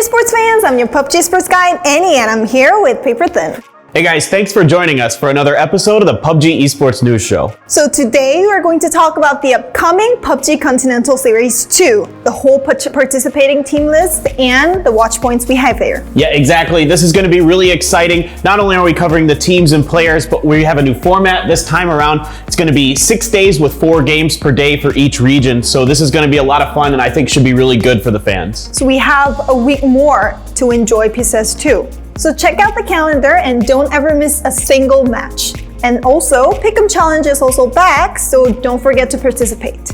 esports fans, I'm your PUBG Esports guide, Annie, and I'm here with Paper Thin. Hey guys, thanks for joining us for another episode of the PUBG Esports News Show. So today we're going to talk about the upcoming PUBG Continental Series 2, the whole participating team list, and the watch points we have there. Yeah, exactly. This is going to be really exciting. Not only are we covering the teams and players, but we have a new format this time around. It's going to be 6 days with 4 games per day for each region. So this is going to be a lot of fun and I think should be really good for the fans. So we have a week more to enjoy PCS 2. So check out the calendar and don't ever miss a single match. And also, Pick'em Challenge is also back, so don't forget to participate.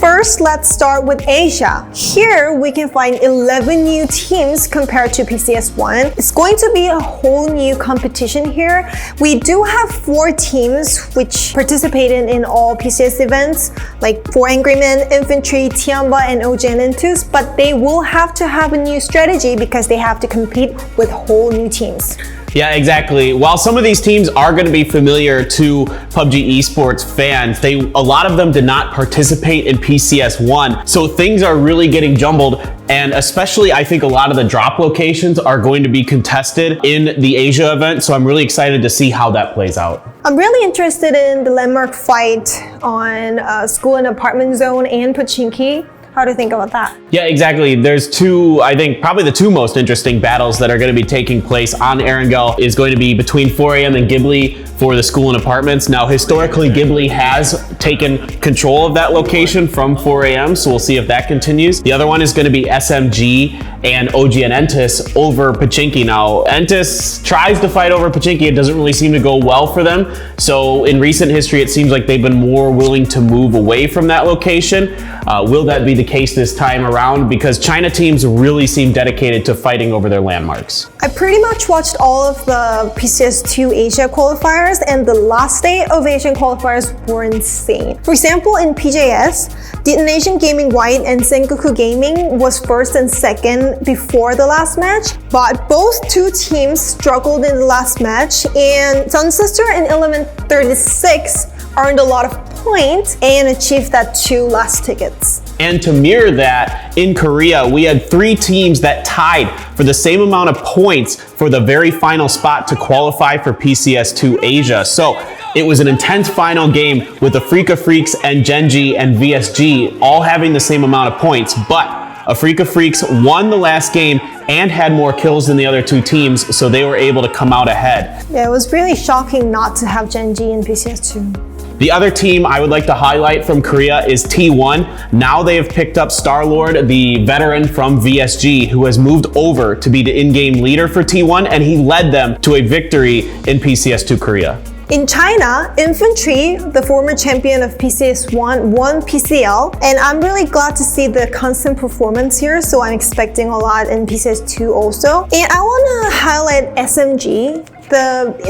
First, let's start with Asia. Here, we can find 11 new teams compared to PCS 1. It's going to be a whole new competition here. We do have 4 teams which participated in all PCS events, like 4 Angry Men, Infantry, Tiamba, and OGN Intus, but they will have to have a new strategy because they have to compete with whole new teams. Yeah, exactly. While some of these teams are going to be familiar to PUBG Esports fans, a lot of them did not participate in PCS 1. So things are really getting jumbled, and especially I think a lot of the drop locations are going to be contested in the Asia event. So I'm really excited to see how that plays out. I'm really interested in the landmark fight on School and Apartment Zone and Pochinki. How do you think about that? Yeah, exactly. There's two, I think probably the 2 most interesting battles that are going to be taking place on Erangel is going to be between 4AM and Ghibli for the School and Apartments. Now, historically, Ghibli has taken control of that location from 4AM, so we'll see if that continues. The other one is going to be SMG and OGN Entis over Pochinki. Now, Entis tries to fight over Pochinki. It doesn't really seem to go well for them. So in recent history, it seems like they've been more willing to move away from that location. Will that be the case this time around? Because China teams really seem dedicated to fighting over their landmarks. I pretty much watched all of the PCS2 Asia qualifiers, and the last day of Asian qualifiers were insane. For example, in PJS, Detonation Gaming White and Sengoku Gaming was first and second before the last match, but both 2 teams struggled in the last match, and Sun Sister and Element 36 earned a lot of points and achieved that 2 last tickets. And to mirror that, in Korea, we had 3 teams that tied for the same amount of points for the very final spot to qualify for PCS2 Asia. So it was an intense final game with Afrika Freaks and Genji and VSG all having the same amount of points, but Afrika Freaks won the last game and had more kills than the other 2 teams, so they were able to come out ahead. Yeah, it was really shocking not to have Genji in PCS2. The other team I would like to highlight from Korea is T1. Now they have picked up Starlord, the veteran from VSG, who has moved over to be the in-game leader for T1, and he led them to a victory in PCS2 Korea. In China, Infantry, the former champion of PCS1, won PCL, and I'm really glad to see the constant performance here, so I'm expecting a lot in PCS2 also. And I want to highlight SMG.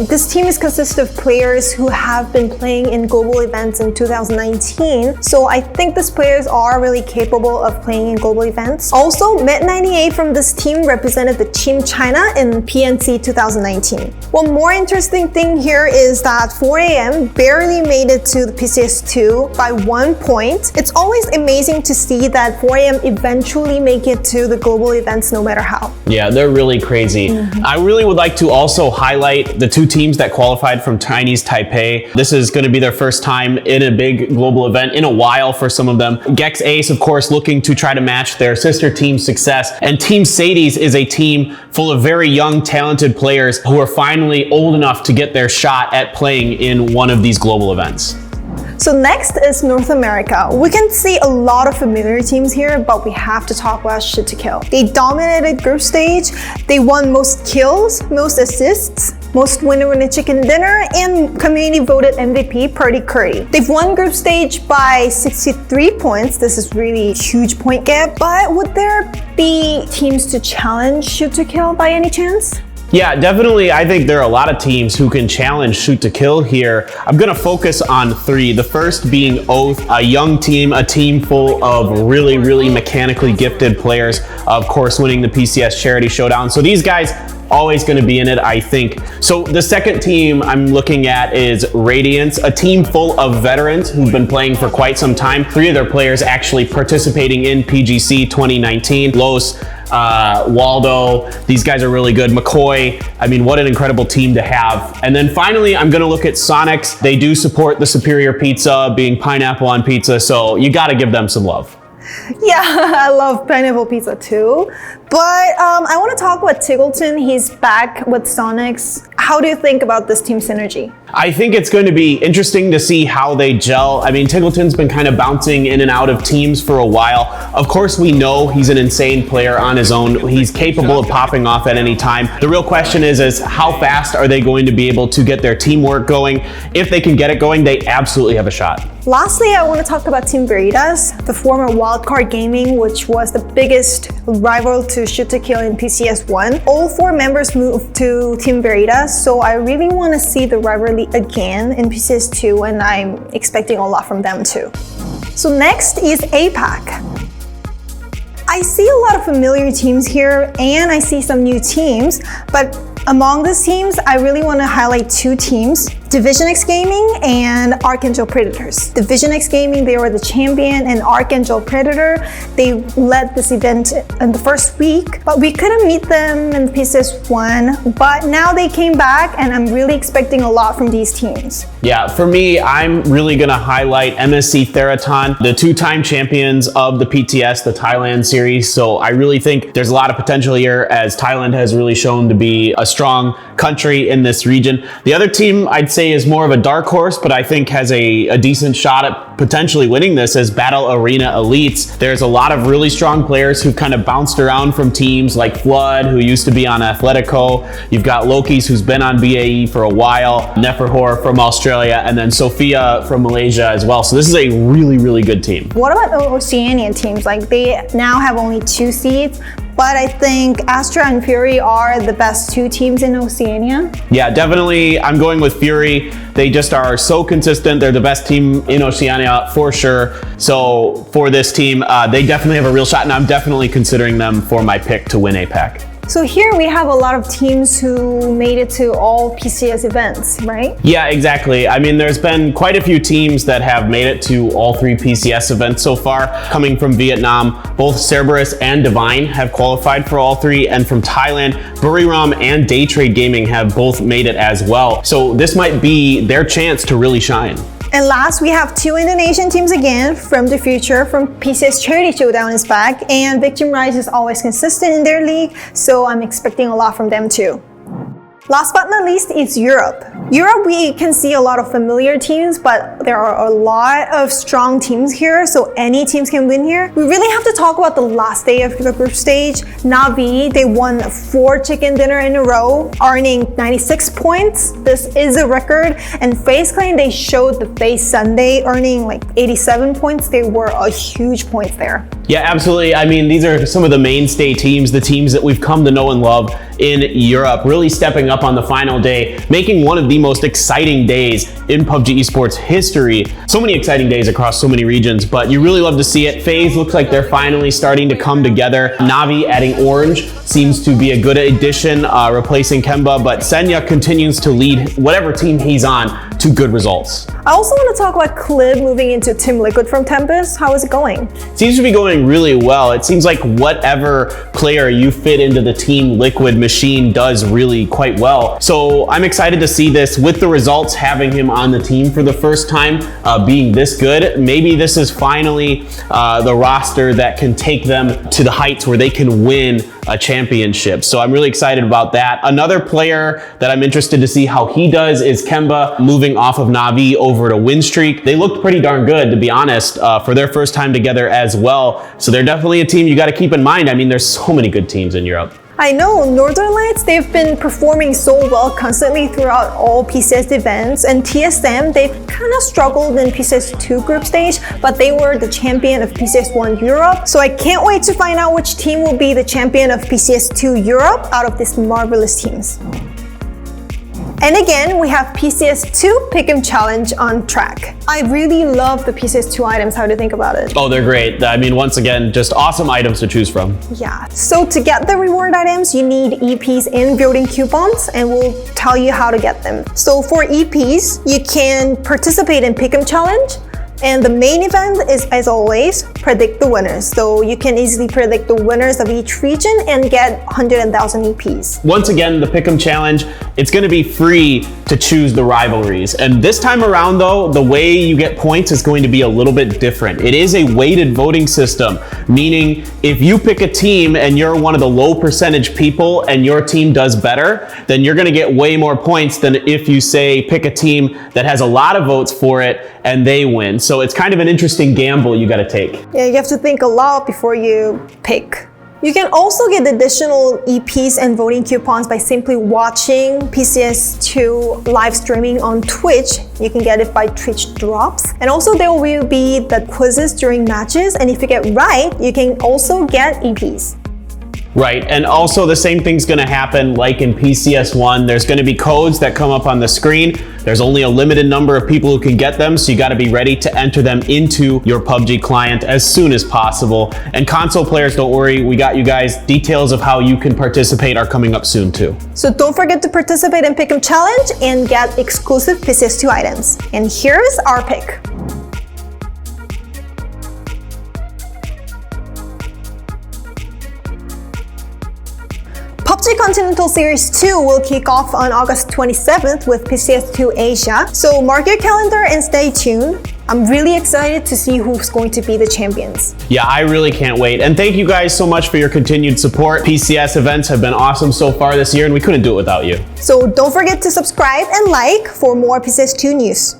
This team is consisted of players who have been playing in global events in 2019, so I think these players are really capable of playing in global events. Also, Met98 from this team represented the Team China in PNC 2019. One more interesting thing here is that 4AM barely made it to the PCS2 by 1 point. It's always amazing to see that 4AM eventually make it to the global events no matter how. Yeah, they're really crazy. I really would like to also highlight the 2 teams that qualified from Chinese Taipei. This is going to be their first time in a big global event in a while for some of them. Gex Ace, of course, looking to try to match their sister team's success. And Team Sadies is a team full of very young, talented players who are finally old enough to get their shot at playing in one of these global events. So next is North America. We can see a lot of familiar teams here, but we have to talk about Shoot to Kill. They dominated group stage, they won most kills, most assists, most winner chicken dinner, and community voted MVP Purdy Curry. They've won group stage by 63 points. This is really a huge point gap, but would there be teams to challenge Shoot to Kill by any chance? Yeah, definitely. I think there are a lot of teams who can challenge Shoot to Kill here. I'm going to focus on 3. The first being Oath, a young team, a team full of really mechanically gifted players, of course, winning the PCS Charity Showdown. So these guys always going to be in it, I think. So the second team I'm looking at is Radiance, a team full of veterans who've been playing for quite some time. 3 of their players actually participating in PGC 2019. Los, Waldo, these guys are really good. McCoy, I mean, what an incredible team to have. And then finally, I'm gonna look at Sonics. They do support the superior pizza, being pineapple on pizza, so you gotta give them some love. Yeah, I love pineapple pizza too. But I want to talk about Tiggleton. He's back with Sonics. How do you think about this team synergy? I think it's going to be interesting to see how they gel. I mean, Tiggleton's been kind of bouncing in and out of teams for a while. Of course, we know he's an insane player on his own. He's capable of popping off at any time. The real question is how fast are they going to be able to get their teamwork going? If they can get it going, they absolutely have a shot. Lastly, I want to talk about Team Veritas, the former Wildcard Gaming, which was the biggest rival to Shoot to Kill in PCS1. All 4 members moved to Team Veritas, so I really want to see the rivalry again in PCS2, and I'm expecting a lot from them too. So next is Aipac. I see a lot of familiar teams here, and I see some new teams, but among these teams, I really want to highlight 2 teams, Division X Gaming and Archangel Predators. Division X Gaming, they were the champion, and Archangel Predator, they led this event in the first week, but we couldn't meet them in PCS1, but now they came back, and I'm really expecting a lot from these teams. Yeah, for me, I'm really going to highlight MSC Theraton, the 2-time champions of the PTS, the Thailand series. So I really think there's a lot of potential here, as Thailand has really shown to be a strong country in this region. The other team I'd say is more of a dark horse, but I think has a decent shot at potentially winning this, as Battle Arena Elites. There's a lot of really strong players who've kind of bounced around from teams like Flood, who used to be on Athletico. You've got Loki's, who's been on BAE for a while, Neferhor from Australia, and then Sophia from Malaysia as well. So this is a really, really good team. What about the Oceanian teams? Like, they now have only 2 seeds, but I think Astra and Fury are the best 2 teams in Oceania. Yeah, definitely. I'm going with Fury. They just are so consistent. They're the best team in Oceania for sure. So for this team, they definitely have a real shot, and I'm definitely considering them for my pick to win APAC. So here we have a lot of teams who made it to all PCS events, right? Yeah, exactly. I mean, there's been quite a few teams that have made it to all 3 PCS events so far. Coming from Vietnam, both Cerberus and Divine have qualified for all 3, and from Thailand, Buriram and Daytrade Gaming have both made it as well. So this might be their chance to really shine. And last, we have 2 Indonesian teams again from the future. From PCS Charity Showdown is back, and Victim Rise is always consistent in their league, so I'm expecting a lot from them too. Last but not least, it's Europe. Europe, we can see a lot of familiar teams, but there are a lot of strong teams here, so any teams can win here. We really have to talk about the last day of the group stage. Na'Vi, they won 4 chicken dinner in a row, earning 96 points. This is a record. And FaZe Clan, they showed the FaZe Sunday, earning like 87 points. They were a huge point there. Yeah, absolutely. I mean, these are some of the mainstay teams, the teams that we've come to know and love in Europe, really stepping up on the final day, making one of the most exciting days in PUBG Esports history. So many exciting days across so many regions, but you really love to see it. FaZe looks like they're finally starting to come together. Na'Vi adding Orange seems to be a good addition, replacing Kemba, but Senya continues to lead whatever team he's on to good results. I also want to talk about Clib moving into Team Liquid from Tempest. How is it going? Seems to be going really well. It seems like whatever player you fit into the Team Liquid machine does really quite well. So I'm excited to see this with the results, having him on the team for the first time, being this good. Maybe this is finally the roster that can take them to the heights where they can win a championship. So I'm really excited about that. Another player that I'm interested to see how he does is Kemba, moving off of Na'Vi over to Winstreak. They looked pretty darn good, to be honest, for their first time together as well. So they're definitely a team you got to keep in mind. I mean, there's so many good teams in Europe. I know, Northern Lights, they've been performing so well constantly throughout all PCS events, and TSM, they've kind of struggled in PCS2 group stage, but they were the champion of PCS1 Europe. So I can't wait to find out which team will be the champion of PCS2 Europe out of these marvelous teams. And again, we have PCS2 Pick'em Challenge on track. I really love the PCS2 items. How do you think about it? Oh, they're great. I mean, once again, just awesome items to choose from. Yeah. So to get the reward items, you need EPs and building coupons, and we'll tell you how to get them. So for EPs, you can participate in Pick'em Challenge. And the main event is, as always, predict the winners. So you can easily predict the winners of each region and get 100,000 EPs. Once again, the Pick'em Challenge, it's going to be free to choose the rivalries. And this time around, though, the way you get points is going to be a little bit different. It is a weighted voting system, meaning if you pick a team and you're one of the low percentage people and your team does better, then you're going to get way more points than if you say pick a team that has a lot of votes for it and they win. So it's kind of an interesting gamble you got to take. Yeah, you have to think a lot before you pick. You can also get additional EPs and voting coupons by simply watching PCS2 live streaming on Twitch. You can get it by Twitch drops. And also there will be the quizzes during matches. And if you get right, you can also get EPs. Right, and also the same thing's gonna happen like in PCS1. There's gonna be codes that come up on the screen. There's only a limited number of people who can get them, so you gotta be ready to enter them into your PUBG client as soon as possible. And console players, don't worry, we got you guys. Details of how you can participate are coming up soon too. So don't forget to participate in Pick'em Challenge and get exclusive PCS2 items. And here's our pick. PUBG Continental Series 2 will kick off on August 27th with PCS2 Asia. So mark your calendar and stay tuned. I'm really excited to see who's going to be the champions. Yeah, I really can't wait. And thank you guys so much for your continued support. PCS events have been awesome so far this year and we couldn't do it without you. So don't forget to subscribe and like for more PCS2 news.